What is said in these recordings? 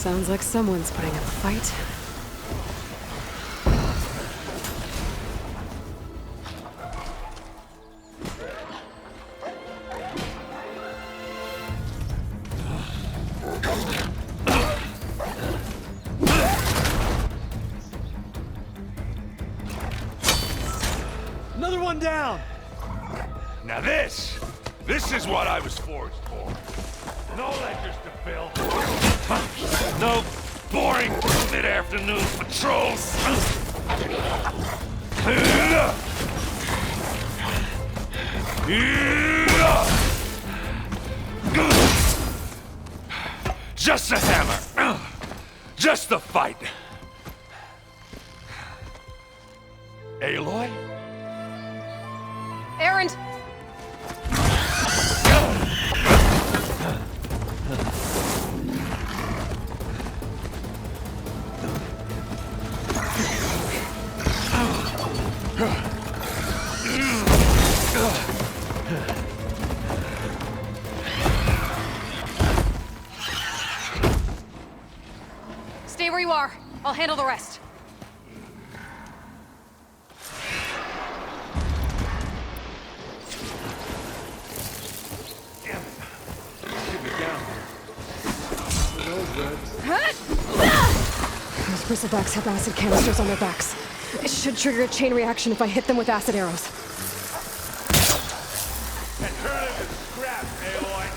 Sounds like someone's putting up a fight. Another one down! Now this is what I was forged for. No ledgers to fill. No boring mid-afternoon patrols. Just a hammer. Just the fight. Aloy? Erend! Stay where you are. I'll handle the rest. Those bristlebacks have acid canisters on their backs. It should trigger a chain reaction if I hit them with acid arrows. And turn it to scrap, Aloy.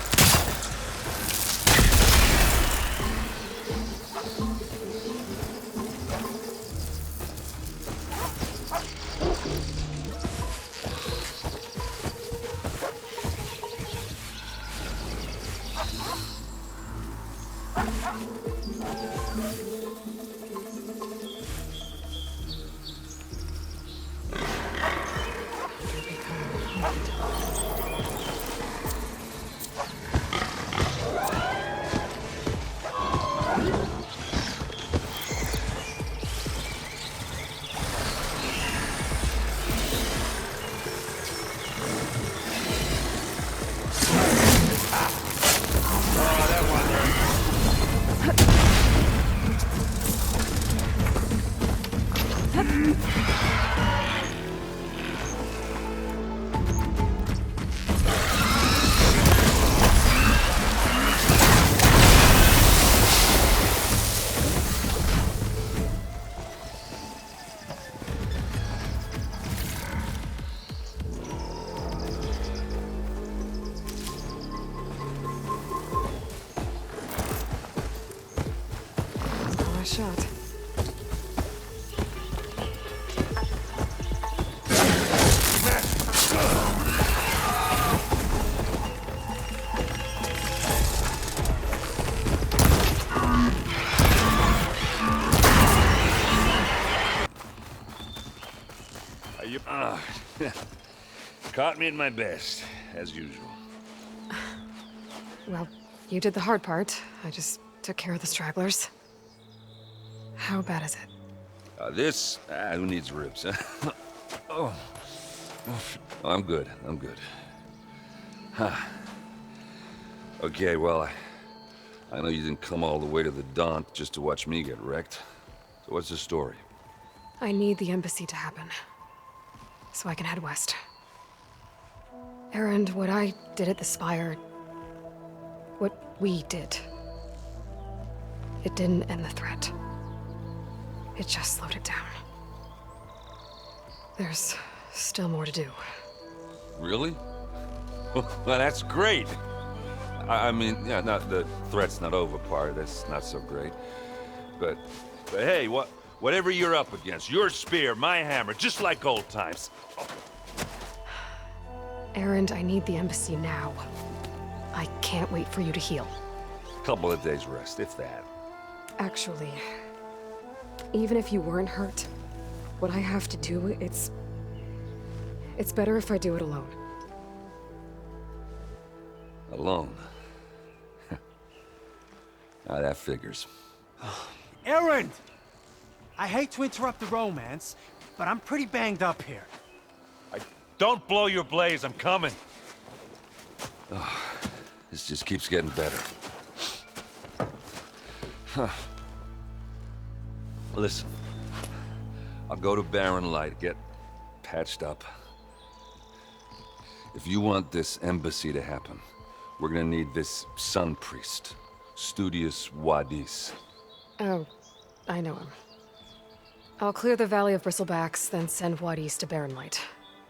Shot. You caught me at my best, as usual. Well, you did the hard part. I just took care of the stragglers. How bad is it? Who needs ribs, huh? Oh. I'm good, I'm good. Huh. Okay, well, I know you didn't come all the way to the Daunt just to watch me get wrecked. So what's the story? I need the embassy to happen, so I can head west. Erend, what I did at the Spire, what we did, it didn't end the threat. It just slowed it down. There's still more to do. Really? Well, that's great. I mean, yeah, not the threat's not over part. That's not so great. But hey, whatever you're up against, your spear, my hammer, just like old times. Erend, I need the embassy now. I can't wait for you to heal. Couple of days rest, if that. Actually, even if you weren't hurt, what I have to do, it's better if I do it alone. Alone? That figures. Erend! I hate to interrupt the romance, but I'm pretty banged up here. Don't blow your blaze, I'm coming. Oh, this just keeps getting better. Listen, I'll go to Barren Light, get patched up. If you want this embassy to happen, we're gonna need this sun priest, Studious Wadis. Oh, I know him. I'll clear the Valley of Bristlebacks, then send Wadis to Barren Light.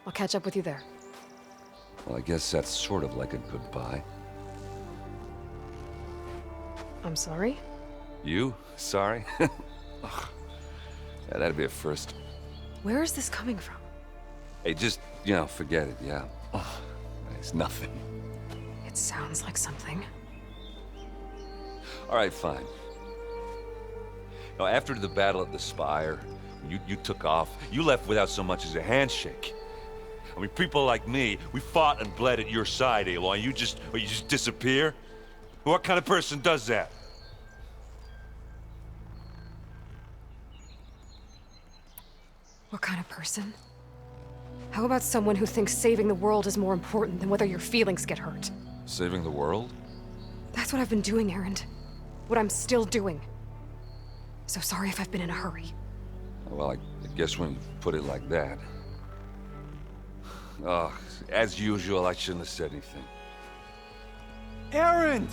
I'll catch up with you there. Well, I guess that's sort of like a goodbye. I'm sorry? You? Sorry? Ugh. Yeah, that'd be a first. Where is this coming from? Hey, just, forget it, yeah. Ugh. It's nothing. It sounds like something. All right, fine. Now, after the Battle of the Spire, you took off. You left without so much as a handshake. I mean, people like me, we fought and bled at your side, Aloy. You just disappear? What kind of person does that? What kind of person? How about someone who thinks saving the world is more important than whether your feelings get hurt? Saving the world? That's what I've been doing, Erend. What I'm still doing. So sorry if I've been in a hurry. Well, I guess when you put it like that... Oh, as usual, I shouldn't have said anything. Erend!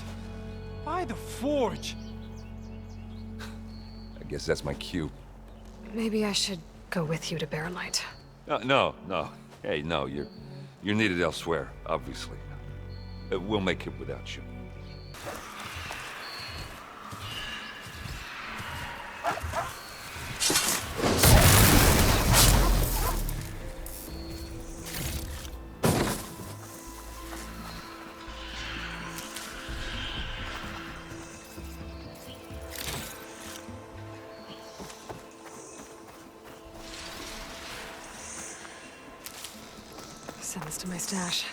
By the Forge! I guess that's my cue. Maybe I should go with you to Barren Light. No. Hey, no, you're needed elsewhere, obviously. We'll make it without you. Send this to my stash.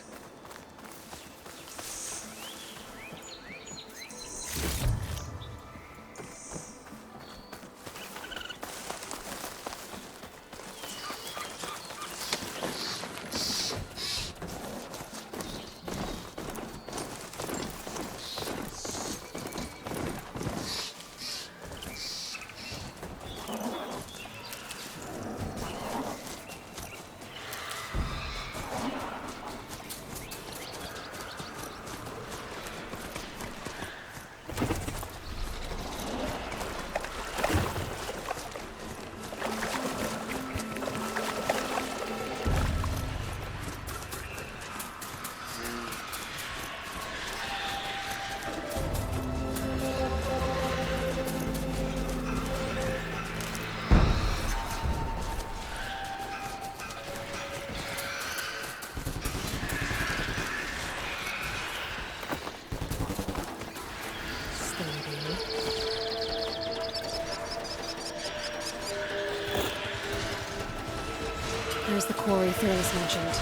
There's the quarry Thales mentioned.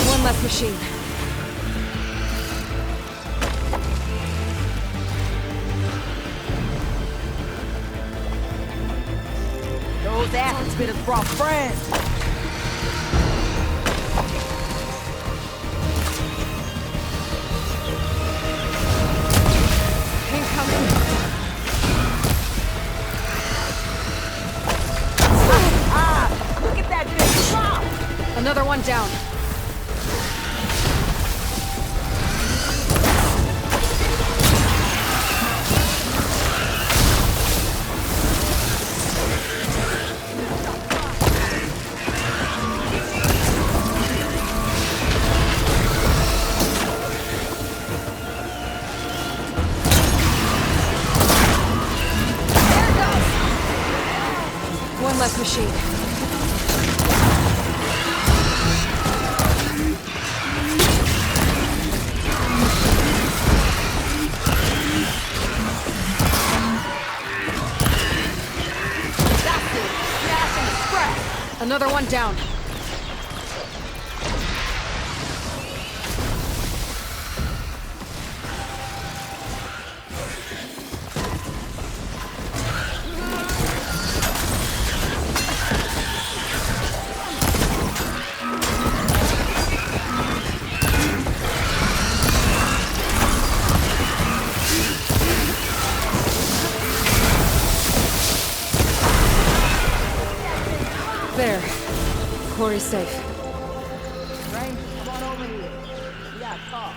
One less machine. Those ass spitters brought friends. Incoming. Look at that bitch drop. Another one down. One less machine. That's it. Another one down. There. Quarry's safe. Rain, come on over here. Yeah, talk.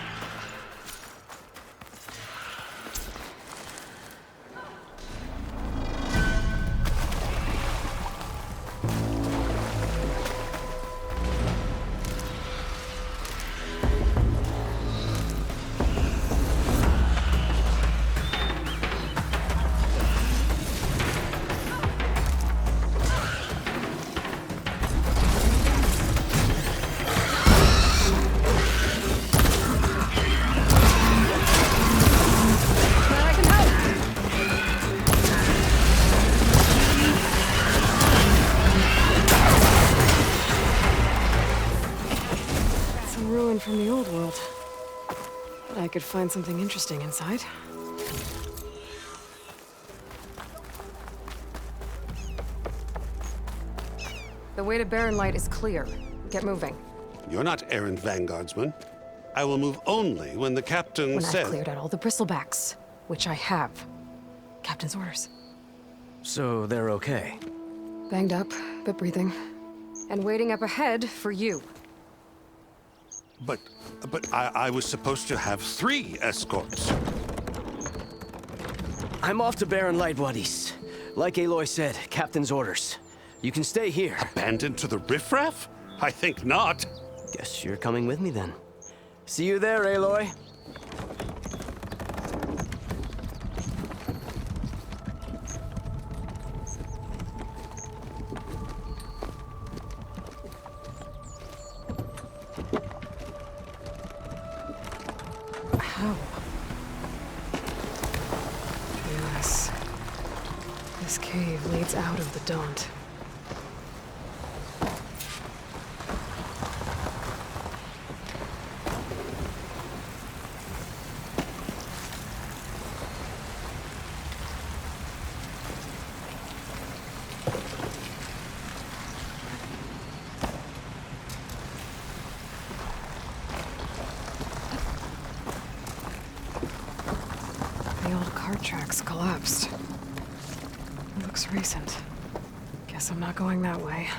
From the old world. But I could find something interesting inside. The way to Barren Light is clear. Get moving. You're not errant vanguardsman. I will move only when the captain When says... I've cleared out all the bristlebacks, which I have. Captain's orders. So they're okay? Banged up, but breathing. And waiting up ahead for you. But I was supposed to have 3 escorts. I'm off to Barren Light, Wadis. Like Aloy said, Captain's orders. You can stay here. Abandoned to the riffraff? I think not. Guess you're coming with me then. See you there, Aloy. How? Yes. This cave leads out of the Daunt. The old cart tracks collapsed. It looks recent. Guess I'm not going that way.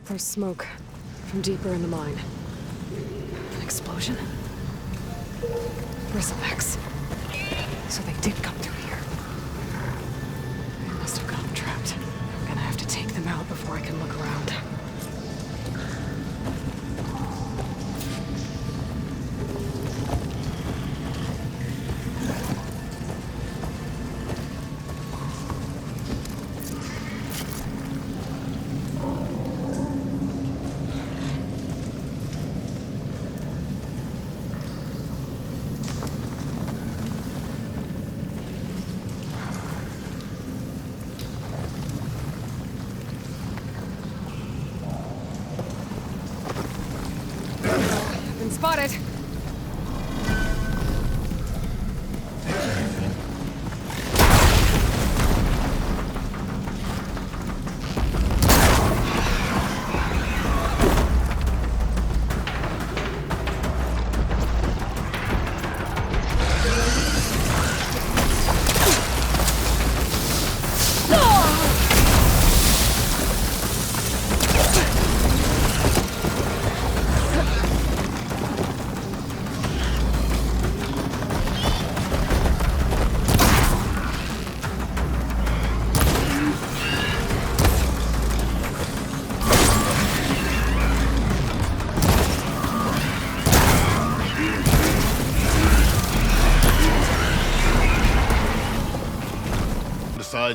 There's smoke from deeper in the mine. An explosion? Bristlebacks. So they did come through here. They must have gotten trapped. I'm gonna have to take them out before I can look around. Been spotted.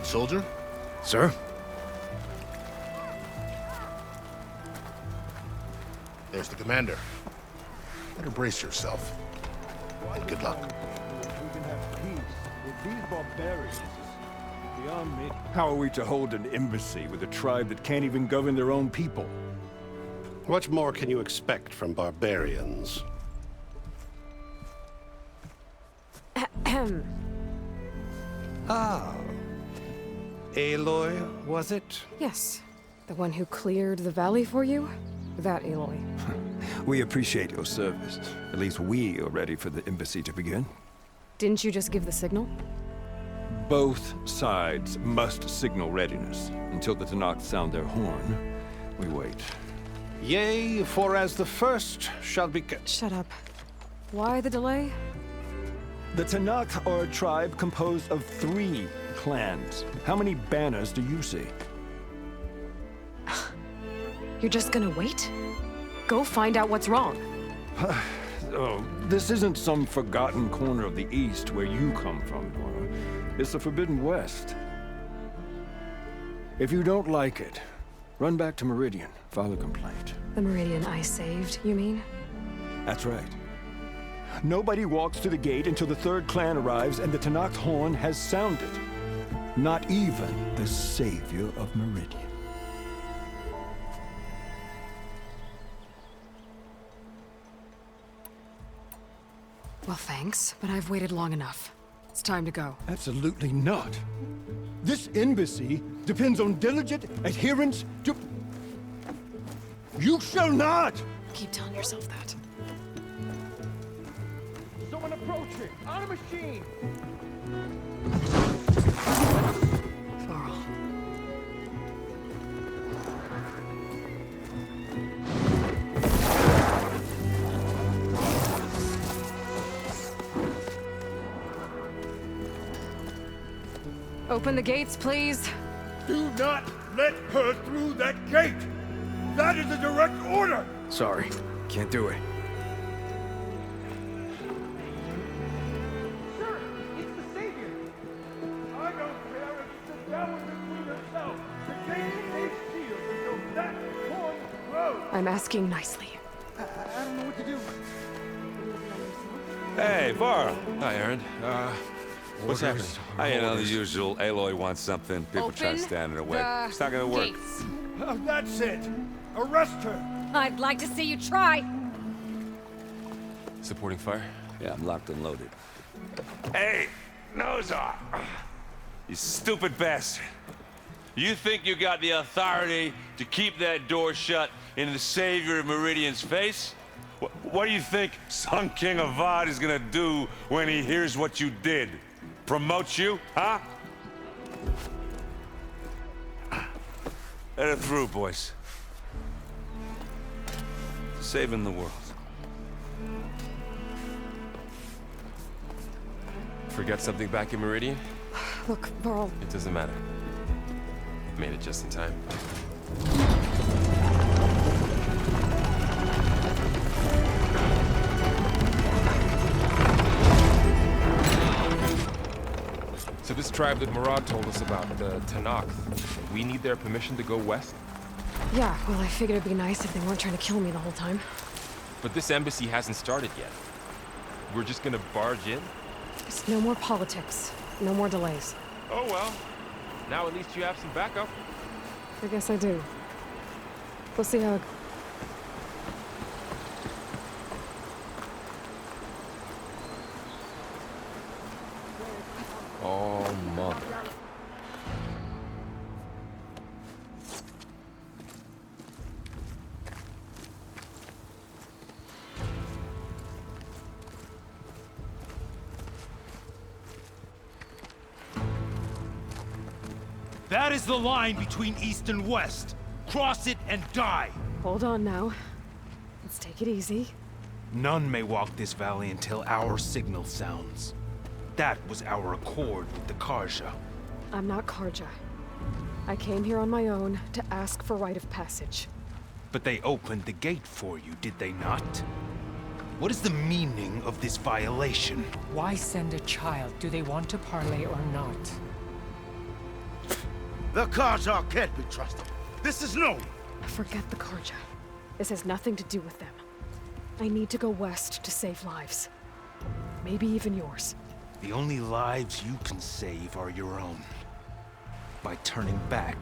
Soldier? Sir? There's the commander. Better brace yourself. And good luck. We can have peace with these barbarians. Beyond me. How are we to hold an embassy with a tribe that can't even govern their own people? What more can you expect from barbarians? Ah. Aloy, was it? Yes. The one who cleared the valley for you? That Aloy. We appreciate your service. At least we are ready for the embassy to begin. Didn't you just give the signal? Both sides must signal readiness. Until the Tanakh sound their horn, we wait. Yea, for as the first shall be... Shut up. Why the delay? The Tanakh are a tribe composed of 3 clans. How many banners do you see? You're just gonna wait? Go find out what's wrong. Oh, this isn't some forgotten corner of the East where you come from, Dora. It's the Forbidden West. If you don't like it, run back to Meridian, file a complaint. The Meridian I saved, you mean? That's right. Nobody walks to the gate until the 3rd clan arrives and the Tanakh horn has sounded. Not even the savior of Meridian. Well, thanks, but I've waited long enough. It's time to go. Absolutely not. This embassy depends on diligent adherence to... You shall not! Keep telling yourself that. Someone approaching! On a machine! Varl. Open the gates, please. Do not let her through that gate! That is a direct order! Sorry, can't do it. Sir, it's the Savior! I don't care if it's the Dowager Queen herself! The gate is a shield until that horn blows! I'm asking nicely. I don't know what to do. Hey, Varl. Hi, Aaron. What's happening? You know, the usual. Aloy wants something. People try to Open stand in her way. the It's not gonna work. gates. That's it! Arrest her! I'd like to see you try. Supporting fire? Yeah, I'm locked and loaded. Hey, nose off! You stupid bastard. You think you got the authority to keep that door shut in the savior of Meridian's face? What do you think Sun King Avad is gonna do when he hears what you did? Promote you, huh? Let her through, boys. Saving the world. Forget something back in Meridian? Look, Varl. It doesn't matter. Made it just in time. So this tribe that Murad told us about, the Tanakh, we need their permission to go west? Yeah, well, I figured it'd be nice if they weren't trying to kill me the whole time. But this embassy hasn't started yet. We're just gonna barge in? Just no more politics. No more delays. Oh well. Now at least you have some backup. I guess I do. We'll see how... Oh, mother. That is the line between East and West. Cross it and die. Hold on now. Let's take it easy. None may walk this valley until our signal sounds. That was our accord with the Karja. I'm not Karja. I came here on my own to ask for rite of passage. But they opened the gate for you, did they not? What is the meaning of this violation? Why send a child? Do they want to parley or not? The Karja can't be trusted. This is known. Forget the Karja. This has nothing to do with them. I need to go west to save lives. Maybe even yours. The only lives you can save are your own. By turning back.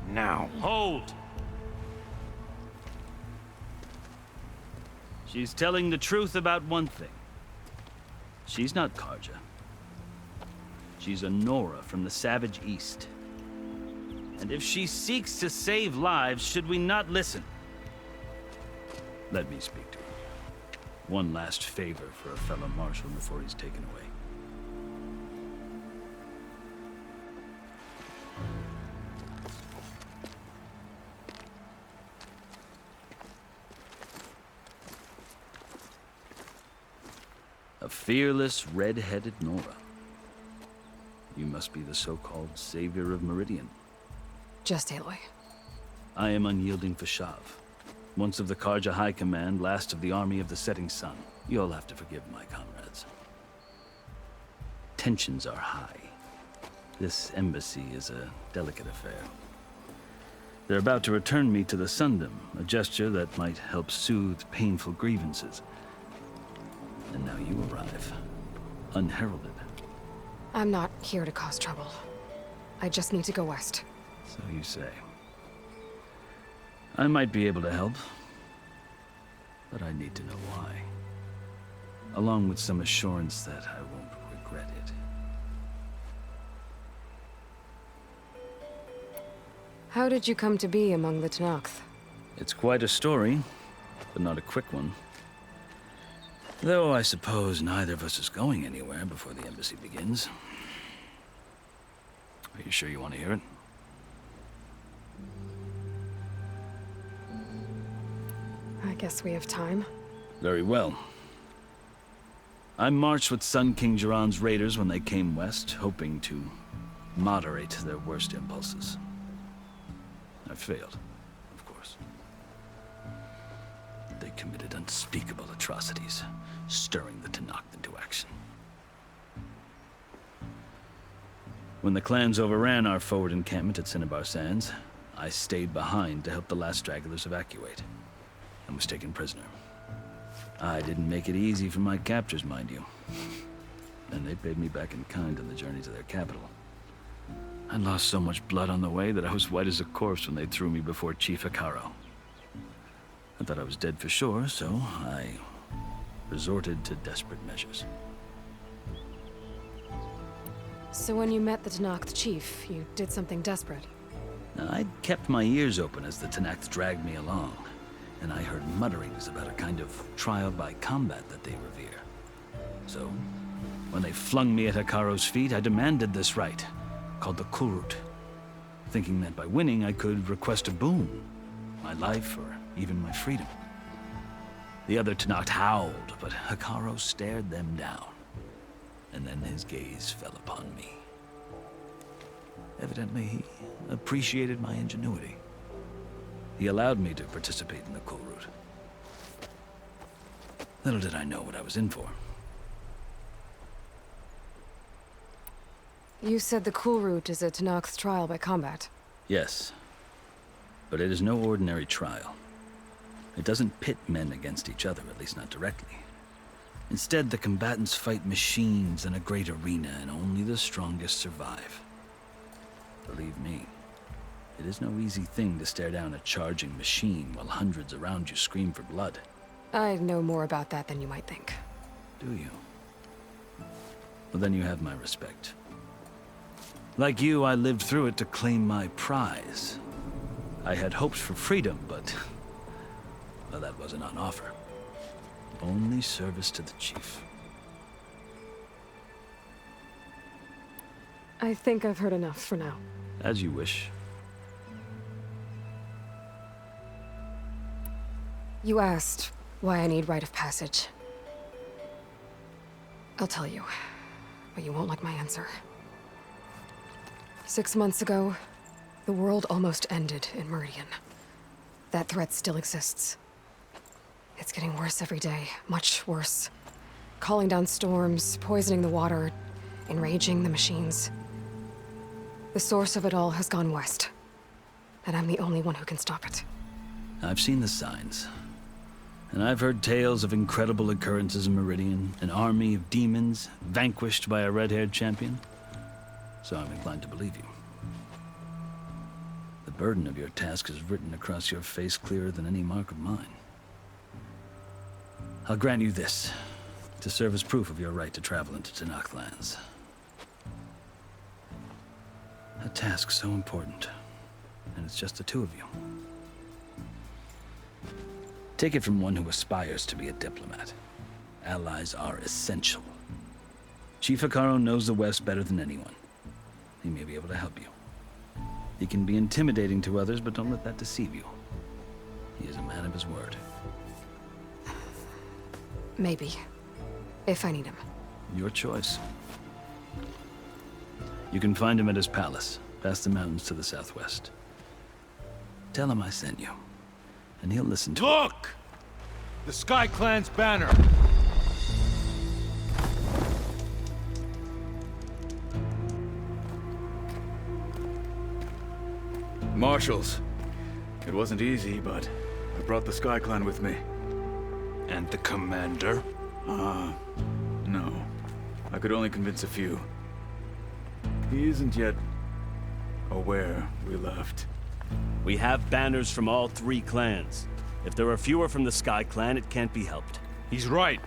Now. Hold! She's telling the truth about one thing. She's not Karja. She's a Nora from the Savage East. And if she seeks to save lives, should we not listen? Let me speak to her. One last favor for a fellow marshal before he's taken away. A fearless, red-headed Nora. You must be the so-called savior of Meridian. Just Aloy. I am unyielding Fashav. Once of the Karja High Command, last of the army of the setting sun. You'll have to forgive my comrades. Tensions are high. This embassy is a delicate affair. They're about to return me to the Sundom, a gesture that might help soothe painful grievances. And now you arrive, unheralded. I'm not here to cause trouble. I just need to go west. So you say. I might be able to help, but I need to know why. Along with some assurance that I won't regret it. How did you come to be among the Tenakth? It's quite a story, but not a quick one. Though I suppose neither of us is going anywhere before the embassy begins. Are you sure you want to hear it? I guess we have time. Very well. I marched with Sun King Jiran's raiders when they came west, hoping to moderate their worst impulses. I failed, of course. They committed unspeakable atrocities, stirring the Tenakth into action. When the clans overran our forward encampment at Cinnabar Sands, I stayed behind to help the last stragglers evacuate, and was taken prisoner. I didn't make it easy for my captors, mind you. And they paid me back in kind on the journey to their capital. I lost so much blood on the way that I was white as a corpse when they threw me before Chief Hikaro. I thought I was dead for sure, so I resorted to desperate measures. So when you met the Tenakth chief, you did something desperate? I'd kept my ears open as the Tenakth dragged me along, and I heard mutterings about a kind of trial by combat that they revere. So, when they flung me at Hikaro's feet, I demanded this right, called the Kulrut, thinking that by winning I could request a boon, my life or even my freedom. The other Tenakth howled, but Hikaro stared them down, and then his gaze fell upon me. Evidently, he appreciated my ingenuity. He allowed me to participate in the Kulrut. Little did I know what I was in for. You said the Kulrut is a Tenakth's trial by combat. Yes, but it is no ordinary trial. It doesn't pit men against each other, at least not directly. Instead, the combatants fight machines in a great arena, and only the strongest survive. Believe me, it is no easy thing to stare down a charging machine while hundreds around you scream for blood. I know more about that than you might think. Do you? Well, then you have my respect. Like you, I lived through it to claim my prize. I had hopes for freedom, but well, that wasn't on offer. Only service to the chief. I think I've heard enough for now. As you wish. You asked why I need rite of passage. I'll tell you, but you won't like my answer. 6 months ago, the world almost ended in Meridian. That threat still exists. It's getting worse every day, much worse. Calling down storms, poisoning the water, enraging the machines. The source of it all has gone west, and I'm the only one who can stop it. I've seen the signs. And I've heard tales of incredible occurrences in Meridian, an army of demons vanquished by a red-haired champion. So I'm inclined to believe you. The burden of your task is written across your face clearer than any mark of mine. I'll grant you this, to serve as proof of your right to travel into Tanakh lands. A task so important, and it's just the two of you. Take it from one who aspires to be a diplomat. Allies are essential. Chief Hikaru knows the West better than anyone. He may be able to help you. He can be intimidating to others, but don't let that deceive you. He is a man of his word. Maybe. If I need him. Your choice. You can find him at his palace, past the mountains to the southwest. Tell him I sent you, and he'll listen to it. Look! The Sky Clan's banner! Marshals. It wasn't easy, but I brought the Sky Clan with me. And the commander? No. I could only convince a few. He isn't yet aware we left. We have banners from all 3 clans. If there are fewer from the Sky Clan, it can't be helped. He's right.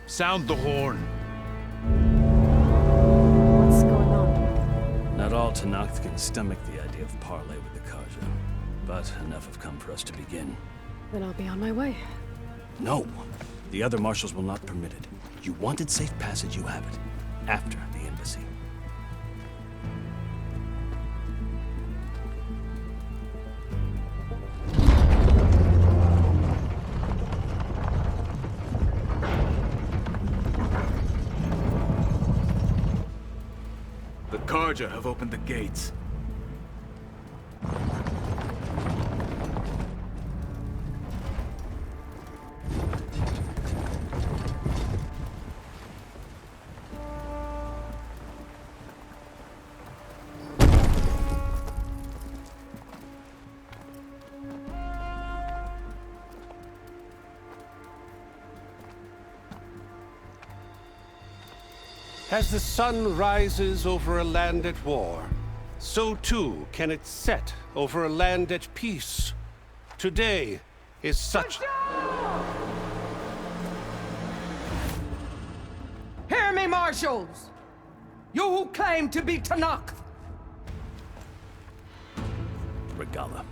Sound the horn. What's going on? Not all Tanakh can stomach the idea of parley with the Karja, but enough have come for us to begin. Then I'll be on my way. No. The other marshals will not permit it. You wanted safe passage, you have it. After the embassy. The Karja have opened the gates. As the sun rises over a land at war, so too can it set over a land at peace. Today is such... Hear me, marshals! You who claim to be Tanakh! Regala.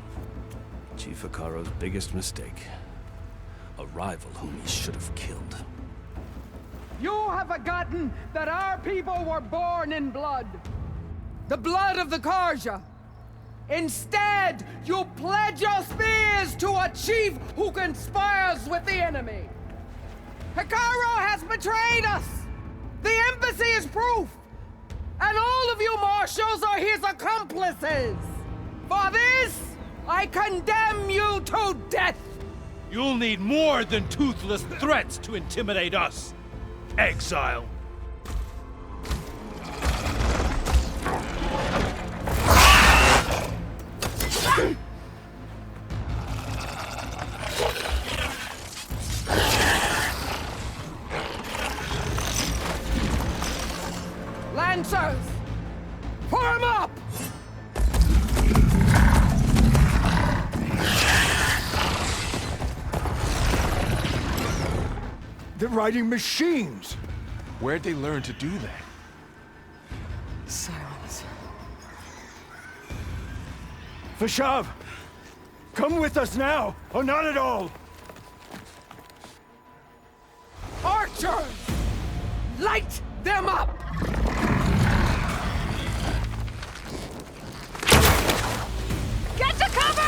Chief Hikaru's biggest mistake. A rival whom he should have killed. You have forgotten that our people were born in blood. The blood of the Karja. Instead, you pledge your spears to a chief who conspires with the enemy. Hikaru has betrayed us. The embassy is proof. And all of you marshals are his accomplices. For this, I condemn you to death. You'll need more than toothless threats to intimidate us. Exile. Lancers, form up! They're riding machines! Where'd they learn to do that? Silence. Vashav! Come with us now, or not at all! Archers! Light them up! Get to cover!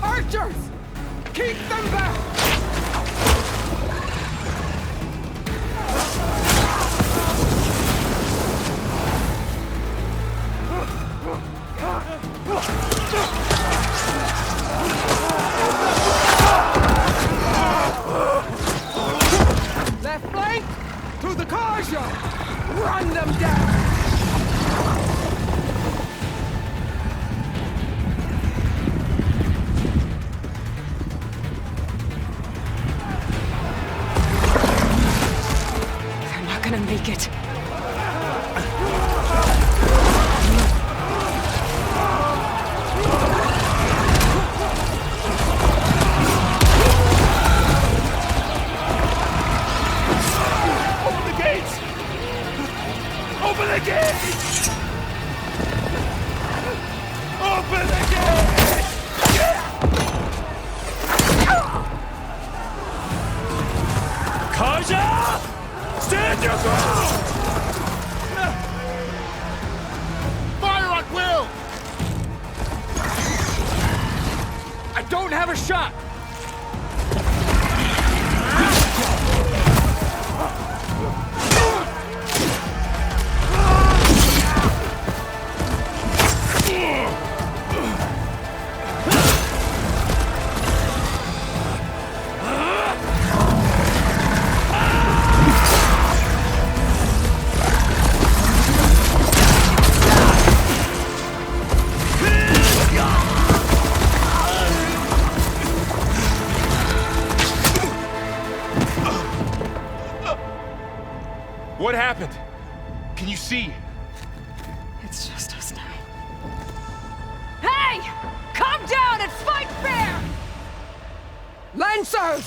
Archers! Keep them back! make it. Open the gates! Open the gates! Open the gates! Kaja! Stand your ground! Fire at will! I don't have a shot! What happened? Can you see? It's just us now. Hey! Come down and fight fair! Lancers!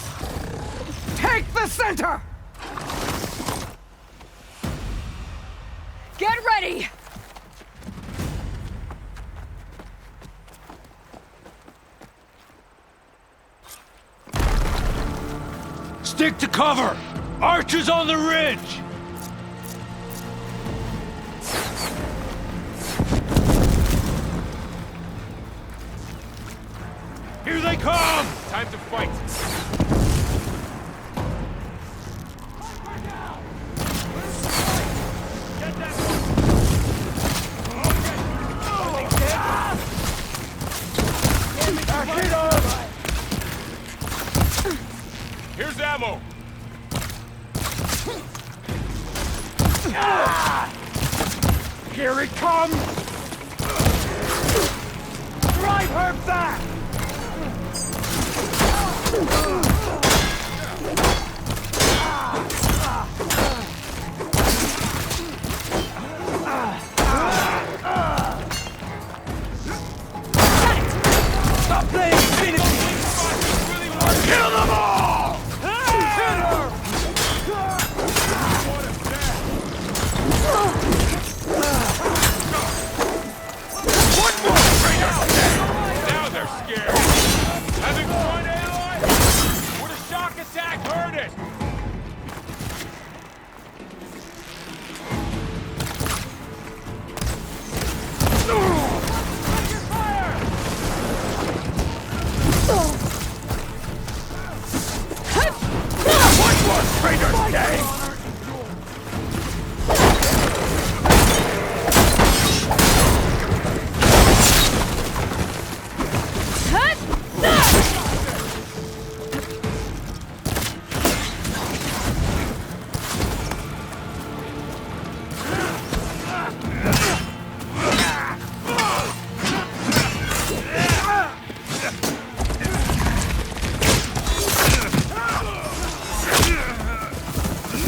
Take the center! Get ready! Stick to cover! Archers on the ridge! Here they come! Time to fight. Here's ammo. Here it comes! Drive her back! Stop playing Infinity! Kill them all! Hit her! One more traitor! Now they're scared. Having fun, Aloy? Would a shock attack hurt it? One more traitor's day!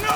No!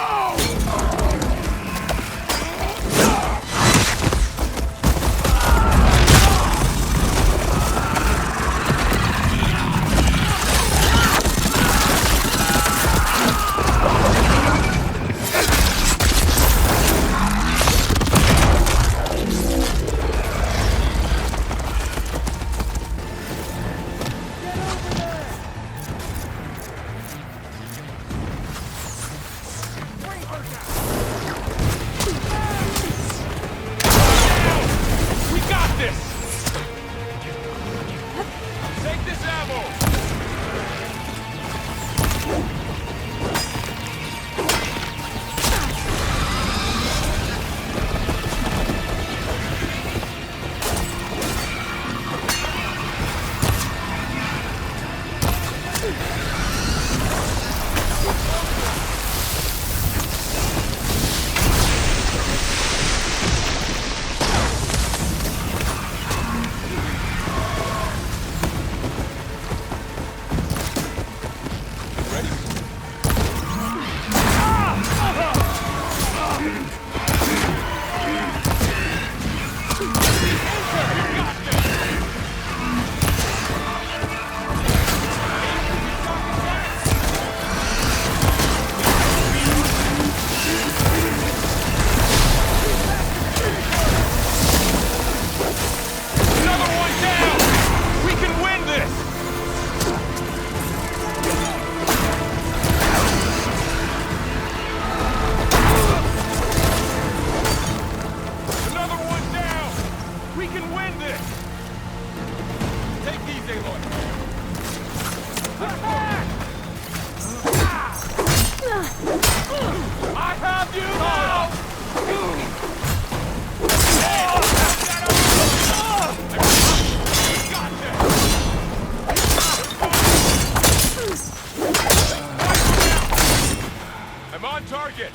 target!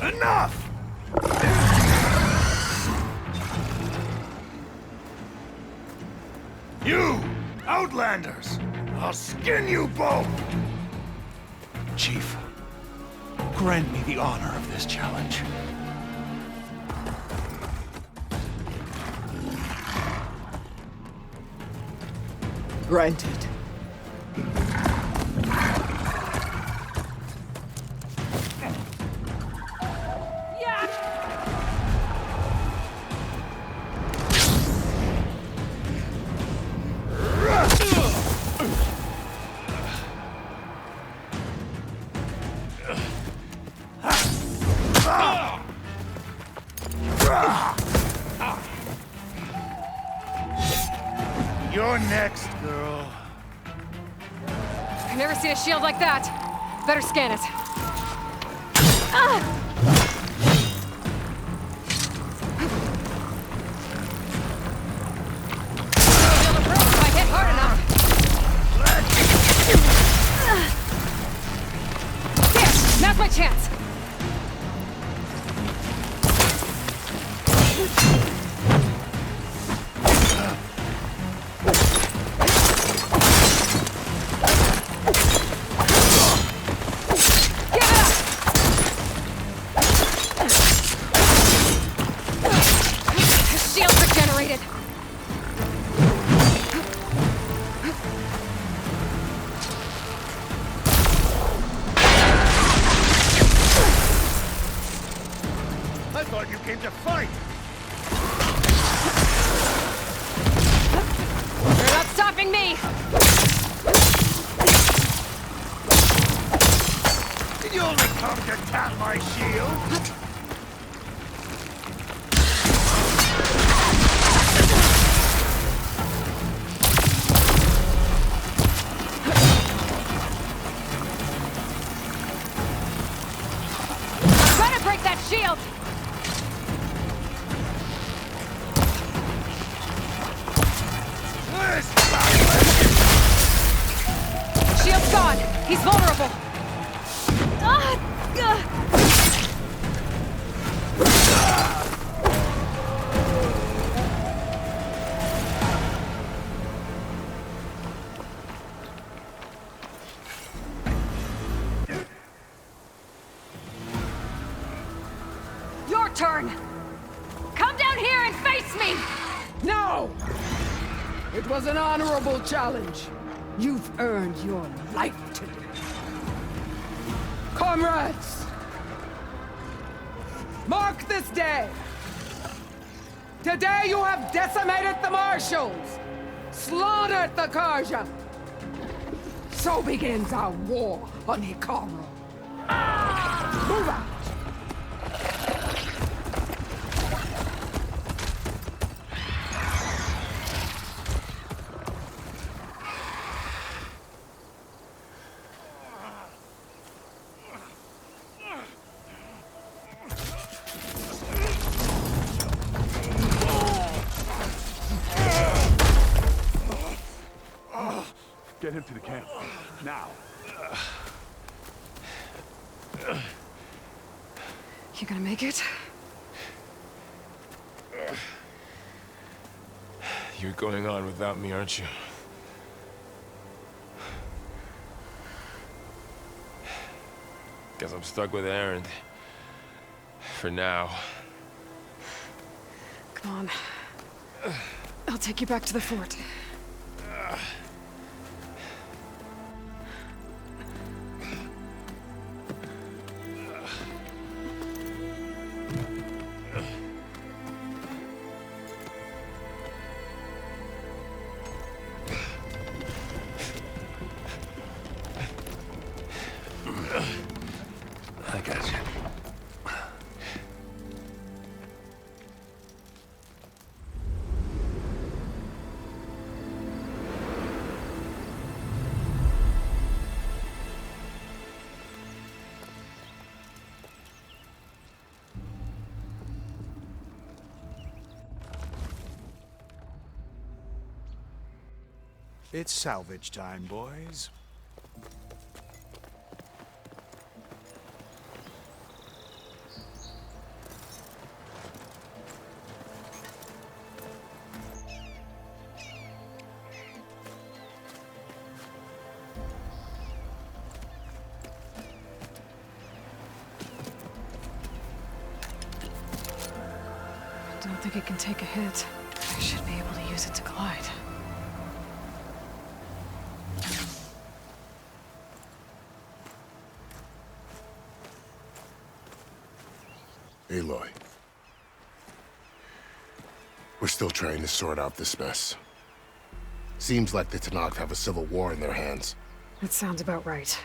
Enough! You, Outlanders! I'll skin you both! Chief, grant me the honor of this challenge. Granted. You're next, girl. I've never seen a shield like that. Better scan it. Shield approved if I hit hard enough. There, now's my chance. I thought you came to fight! You're not stopping me! Did you only come to tap my shield? Try to break that shield! Shield's gone! He's vulnerable! Your turn! Come down here and face me! No! It was an honorable challenge. You've earned your life today. Comrades! Mark this day! Today you have decimated the Marshals! Slaughtered the Karja! So begins our war on Hikaru. Move out! Get him to the camp. Now. You gonna make it? You're going on without me, aren't you? Guess I'm stuck with Erend. For now. Come on. I'll take you back to the fort. I got you. It's salvage time, boys. I don't think it can take a hit. I should be able to use it to glide. Aloy. We're still trying to sort out this mess. Seems like the Tenakth have a civil war in their hands. That sounds about right.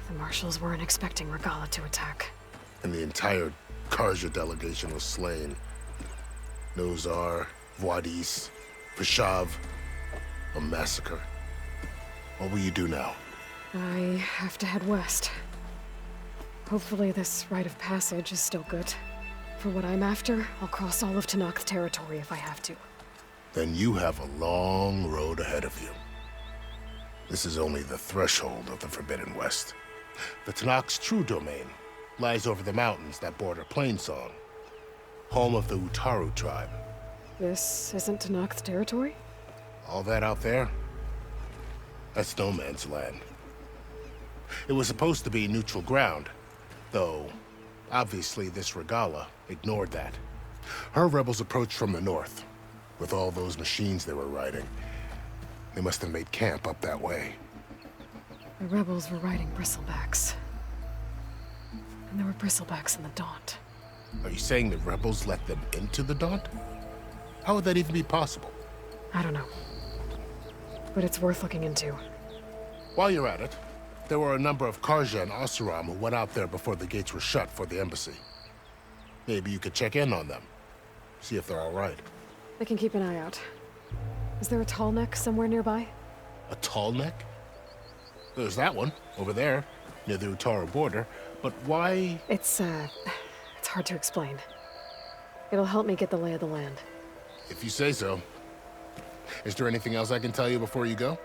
The marshals weren't expecting Regala to attack. And the entire Karja delegation was slain. Nozar, Vuadis, Vashav. A massacre. What will you do now? I have to head west. Hopefully this rite of passage is still good. For what I'm after, I'll cross all of Tenakth territory if I have to. Then you have a long road ahead of you. This is only the threshold of the Forbidden West. The Tenakth's true domain lies over the mountains that border Plainsong, home of the Utaru tribe. This isn't Tenakth territory? All that out there? That's no man's land. It was supposed to be neutral ground, though obviously this Regala ignored that. Her rebels approached from the north. With all those machines they were riding, they must have made camp up that way. The rebels were riding bristlebacks. And there were bristlebacks in the Daunt. Are you saying the rebels let them into the Daunt? How would that even be possible? I don't know. But it's worth looking into. While you're at it, there were a number of Karja and Oseram who went out there before the gates were shut for the embassy. Maybe you could check in on them. See if they're all right. I can keep an eye out. Is there a tall neck somewhere nearby? A tall neck? There's that one, over there, near the Utaru border. But why? It's hard to explain. It'll help me get the lay of the land. If you say so. Is there anything else I can tell you before you go?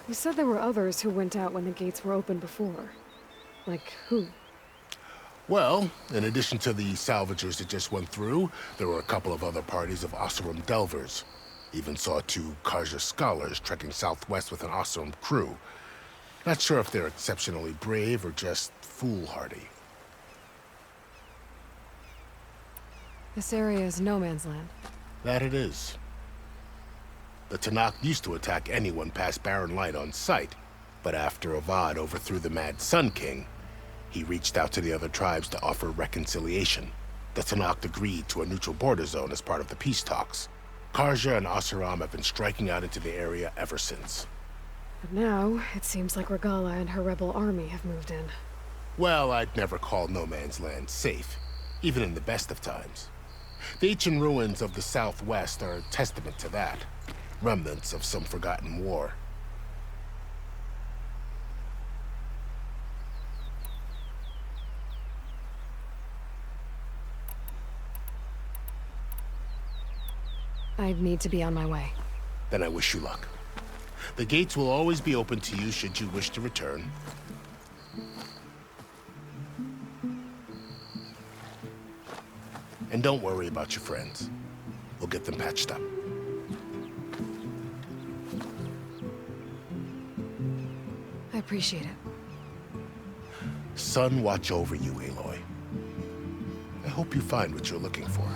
You said there were others who went out when the gates were open before. Like who? Well, in addition to the salvagers that just went through, there were a couple of other parties of Oseram delvers. Even saw 2 Karja scholars trekking southwest with an Oseram crew. Not sure if they're exceptionally brave or just foolhardy. This area is no man's land. That it is. The Tenakth used to attack anyone past Barren Light on sight, but after Avad overthrew the Mad Sun King, he reached out to the other tribes to offer reconciliation. The Tenakth agreed to a neutral border zone as part of the peace talks. Karja and Oseram have been striking out into the area ever since. But now, it seems like Regala and her rebel army have moved in. Well, I'd never call no man's land safe, even in the best of times. The ancient ruins of the southwest are a testament to that. Remnants of some forgotten war. I need to be on my way. Then I wish you luck. The gates will always be open to you should you wish to return. And don't worry about your friends. We'll get them patched up. I appreciate it. Sun watch over you, Aloy. I hope you find what you're looking for.